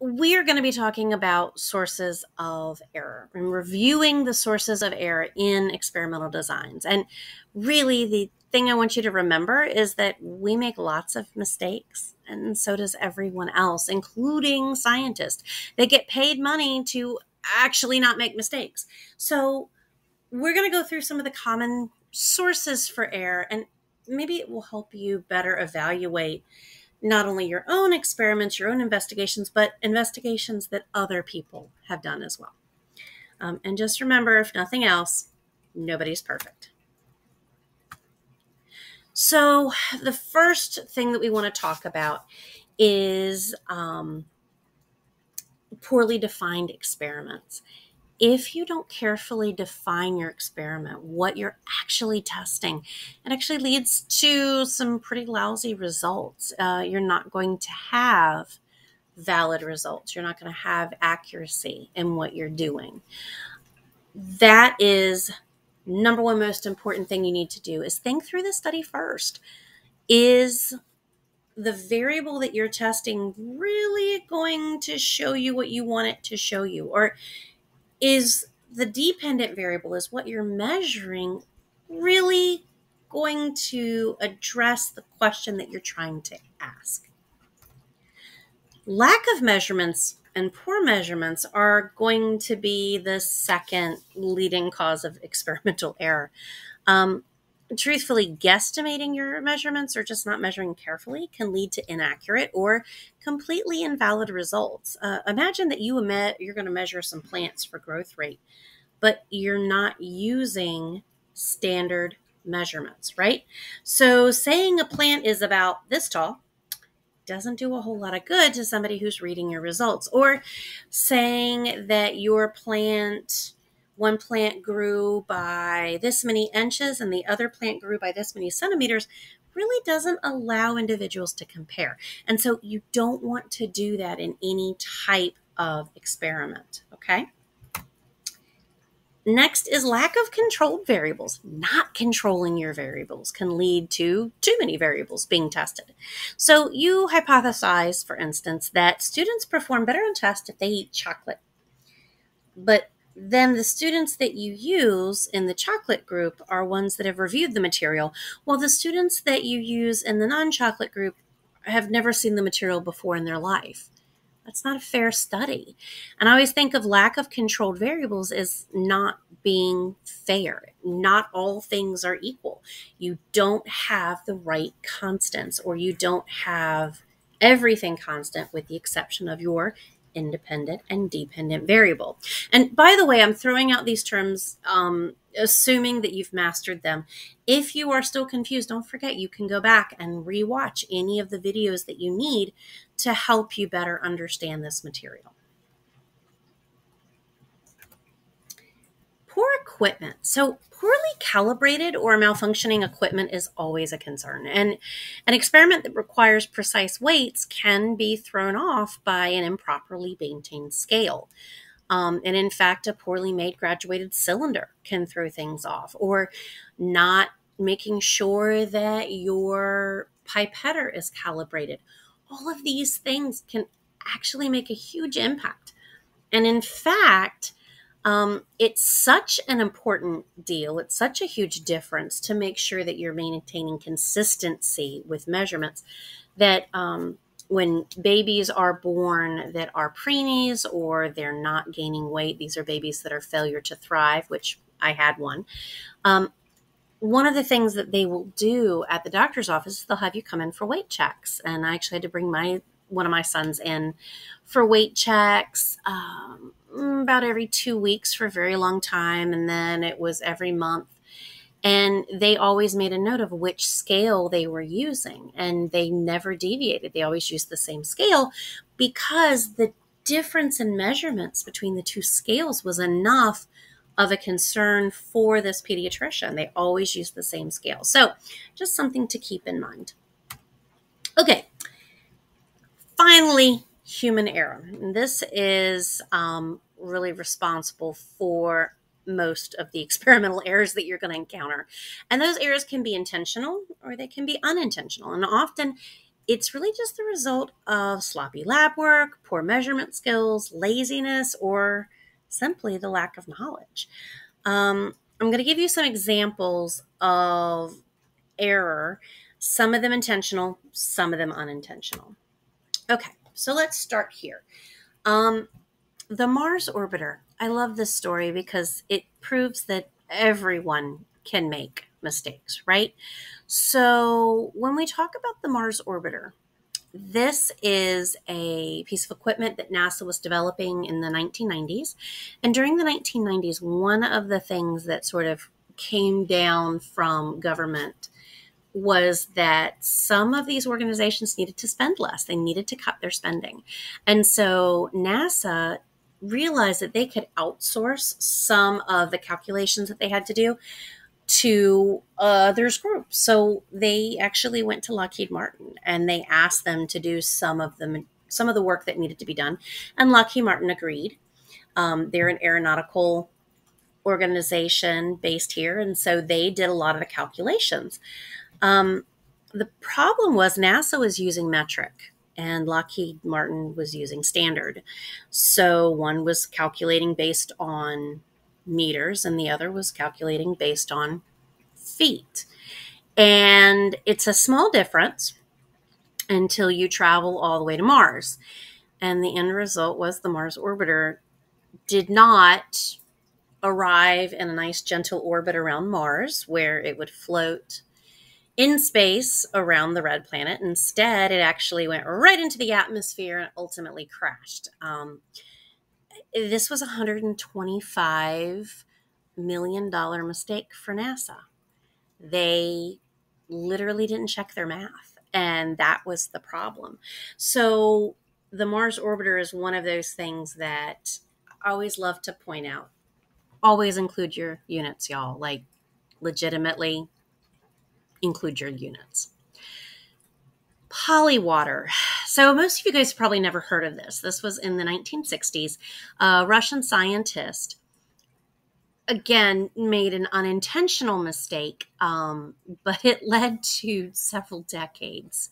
we're going to be talking about sources of error and reviewing the sources of error in experimental designs. And really, the thing I want you to remember is that we make lots of mistakes, and so does everyone else, including scientists. They get paid money to actually not make mistakes. So we're going to go through some of the common sources for error, and maybe it will help you better evaluate not only your own experiments, your own investigations, but investigations that other people have done as well. And just remember, if nothing else, nobody's perfect. So the first thing that we want to talk about is poorly defined experiments. If you don't carefully define your experiment, what you're actually testing, it actually leads to some pretty lousy results. You're not going to have valid results. You're not going to have accuracy in what you're doing. That is number one most important thing you need to do is think through the study first. Is the variable that you're testing really going to show you what you want it to show you? Or is the dependent variable, is what you're measuring, really going to address the question that you're trying to ask? Lack of measurements and poor measurements are going to be the second leading cause of experimental error. Truthfully, guesstimating your measurements or just not measuring carefully can lead to inaccurate or completely invalid results. Imagine that you're going to measure some plants for growth rate, but you're not using standard measurements, right? So saying a plant is about this tall doesn't do a whole lot of good to somebody who's reading your results. Or saying that one plant grew by this many inches and the other plant grew by this many centimeters really doesn't allow individuals to compare. And so you don't want to do that in any type of experiment, okay? Next is lack of controlled variables. Not controlling your variables can lead to too many variables being tested. So you hypothesize, for instance, that students perform better on tests if they eat chocolate. But then the students that you use in the chocolate group are ones that have reviewed the material, while the students that you use in the non-chocolate group have never seen the material before in their life. That's not a fair study. And I always think of lack of controlled variables as not being fair. Not all things are equal. You don't have the right constants, or you don't have everything constant with the exception of your independent and dependent variable. And by the way, I'm throwing out these terms assuming that you've mastered them. If you are still confused, don't forget you can go back and rewatch any of the videos that you need to help you better understand this material. Poor equipment. So poorly calibrated or malfunctioning equipment is always a concern. And an experiment that requires precise weights can be thrown off by an improperly maintained scale. And in fact, a poorly made graduated cylinder can throw things off, or not making sure that your pipetter is calibrated. All of these things can actually make a huge impact. And in fact, it's such an important deal. It's such a huge difference to make sure that you're maintaining consistency with measurements that when babies are born that are preemies or they're not gaining weight, these are babies that are failure to thrive, which I had one. One of the things that they will do at the doctor's office is they'll have you come in for weight checks. And I actually had to bring one of my sons in for weight checks about every 2 weeks for a very long time. And then it was every month. And they always made a note of which scale they were using, and they never deviated. They always used the same scale because the difference in measurements between the two scales was enough of a concern for this pediatrician. They always used the same scale. So just something to keep in mind. Okay. Finally, human error. And this is really responsible for most of the experimental errors that you're going to encounter. And those errors can be intentional or they can be unintentional. And often it's really just the result of sloppy lab work, poor measurement skills, laziness, or simply the lack of knowledge. I'm going to give you some examples of error, some of them intentional, some of them unintentional. Okay, so let's start here. The Mars orbiter. I love this story because it proves that everyone can make mistakes, right? So when we talk about the Mars orbiter, this is a piece of equipment that NASA was developing in the 1990s. And during the 1990s, one of the things that sort of came down from government was that some of these organizations needed to spend less. They needed to cut their spending. And so NASA realized that they could outsource some of the calculations that they had to do to others groups. So they actually went to Lockheed Martin and they asked them to do some of the work that needed to be done. And Lockheed Martin agreed. They're an aeronautical organization based here, and so they did a lot of the calculations. The problem was NASA was using metric and Lockheed Martin was using standard. So one was calculating based on meters and the other was calculating based on feet. And it's a small difference until you travel all the way to Mars. And the end result was the Mars orbiter did not arrive in a nice gentle orbit around Mars where it would float in space around the red planet. Instead, it actually went right into the atmosphere and ultimately crashed. This was a $125 million mistake for NASA. They literally didn't check their math, and that was the problem. So the Mars orbiter is one of those things that I always love to point out. Always include your units, y'all. Like, legitimately include your units. Polywater. So most of you guys probably never heard of this. This was in the 1960s. A Russian scientist, again, made an unintentional mistake, but it led to several decades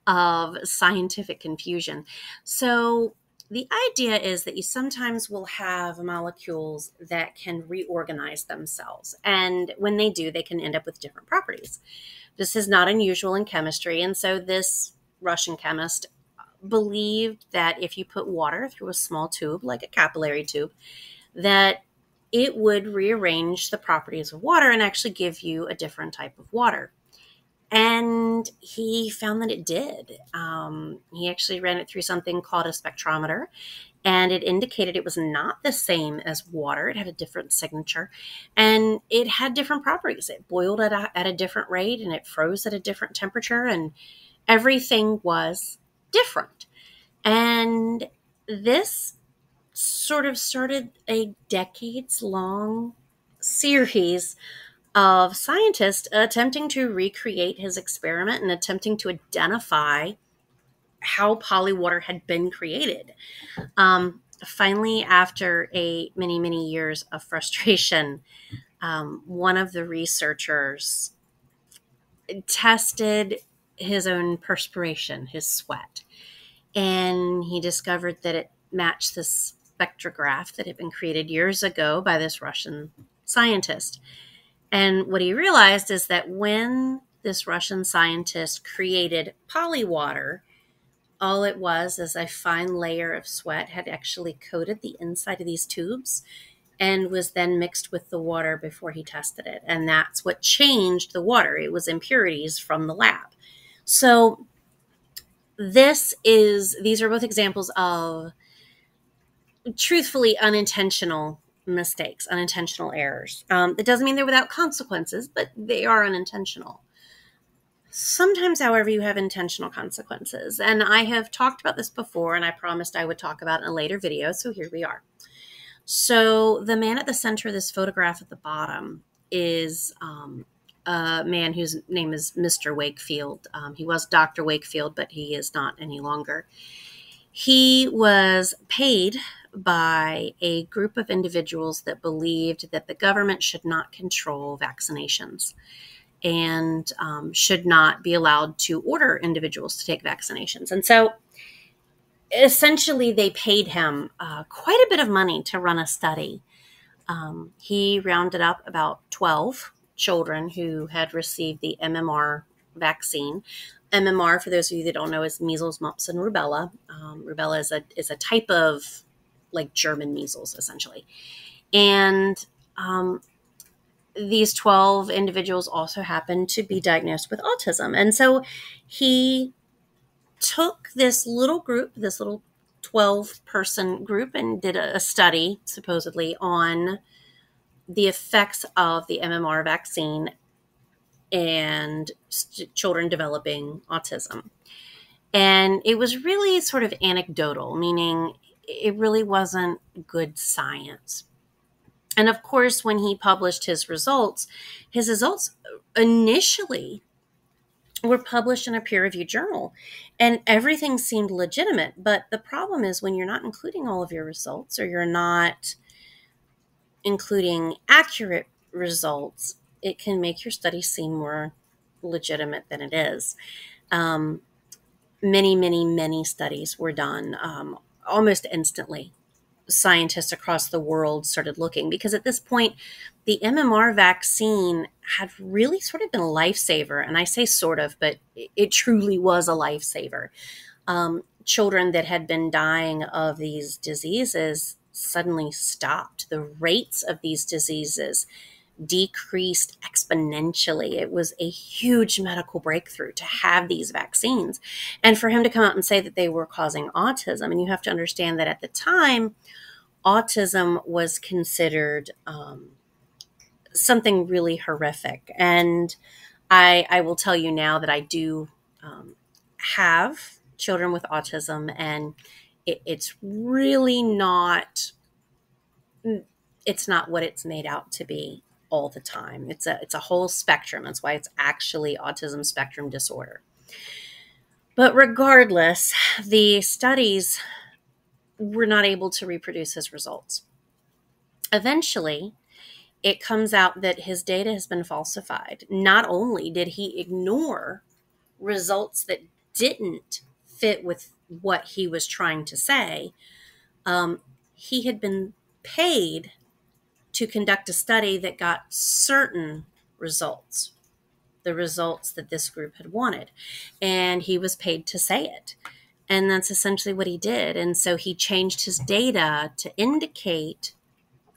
of scientific confusion. So the idea is that you sometimes will have molecules that can reorganize themselves. And when they do, they can end up with different properties. This is not unusual in chemistry. And so this Russian chemist believed that if you put water through a small tube, like a capillary tube, that it would rearrange the properties of water and actually give you a different type of water. And he found that it did. He actually ran it through something called a spectrometer, and it indicated it was not the same as water. It had a different signature, and it had different properties. It boiled at a different rate, and it froze at a different temperature, and everything was different. And this sort of started a decades-long series of scientists attempting to recreate his experiment and attempting to identify how polywater had been created. Finally, after many years of frustration, one of the researchers tested his own perspiration, his sweat, and he discovered that it matched this spectrograph that had been created years ago by this Russian scientist. And what he realized is that when this Russian scientist created polywater, all it was is a fine layer of sweat had actually coated the inside of these tubes and was then mixed with the water before he tested it. And that's what changed the water. It was impurities from the lab. So these are both examples of truthfully unintentional mistakes, unintentional errors. It doesn't mean they're without consequences, but they are unintentional. Sometimes, however, you have intentional consequences. And I have talked about this before, and I promised I would talk about it in a later video, so here we are. So the man at the center of this photograph at the bottom is a man whose name is Mr. Wakefield. He was Dr. Wakefield, but he is not any longer. He was paid by a group of individuals that believed that the government should not control vaccinations. and should not be allowed to order individuals to take vaccinations. And so essentially, they paid him quite a bit of money to run a study. He rounded up about 12 children who had received the MMR vaccine. MMR, for those of you that don't know, is measles, mumps, and rubella. Rubella is a type of like German measles, essentially. And these 12 individuals also happened to be diagnosed with autism. And so he took this little group, this little 12-person group, and did a study, supposedly, on the effects of the MMR vaccine and children developing autism. And it was really sort of anecdotal, meaning it really wasn't good science. And of course, when he published his results initially were published in a peer-reviewed journal, and everything seemed legitimate. But the problem is when you're not including all of your results, or you're not including accurate results, it can make your study seem more legitimate than it is. Many studies were done almost instantly. Scientists across the world started looking, because at this point, the MMR vaccine had really sort of been a lifesaver. And I say sort of, but it truly was a lifesaver. Children that had been dying of these diseases suddenly stopped. The rates of these diseases decreased exponentially. It was a huge medical breakthrough to have these vaccines. And for him to come out and say that they were causing autism, and you have to understand that at the time, autism was considered something really horrific. And I will tell you now that I do have children with autism, and it's really not, it's not what it's made out to be all the time. It's a whole spectrum. That's why it's actually autism spectrum disorder. But regardless, the studies were not able to reproduce his results. Eventually, it comes out that his data has been falsified. Not only did he ignore results that didn't fit with what he was trying to say, he had been paid to conduct a study that got certain results, the results that this group had wanted. And he was paid to say it. And that's essentially what he did. And so he changed his data to indicate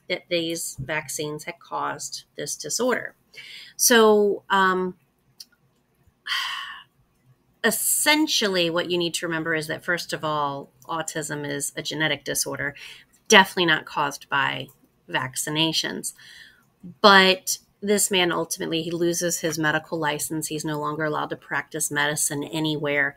that these vaccines had caused this disorder. So essentially what you need to remember is that, first of all, autism is a genetic disorder, definitely not caused by vaccinations. But this man, ultimately, he loses his medical license. He's no longer allowed to practice medicine anywhere.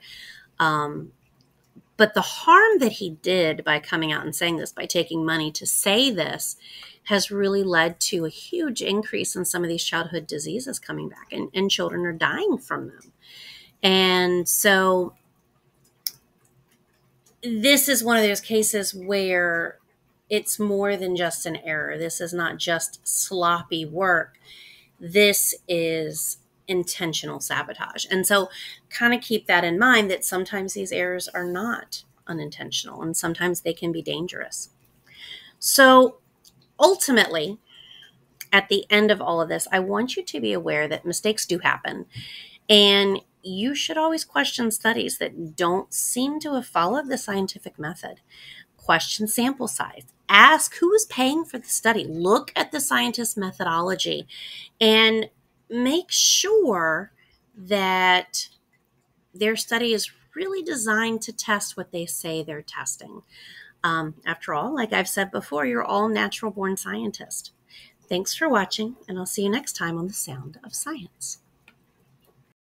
But the harm that he did by coming out and saying this, by taking money to say this, has really led to a huge increase in some of these childhood diseases coming back, and children are dying from them. And so this is one of those cases where it's more than just an error. This is not just sloppy work. This is intentional sabotage. And so kind of keep that in mind, that sometimes these errors are not unintentional, and sometimes they can be dangerous. So ultimately, at the end of all of this, I want you to be aware that mistakes do happen. And you should always question studies that don't seem to have followed the scientific method. Question sample size. Ask who is paying for the study. Look at the scientist's methodology and make sure that their study is really designed to test what they say they're testing. After all, like I've said before, you're all natural-born scientists. Thanks for watching, and I'll see you next time on The Sound of Science.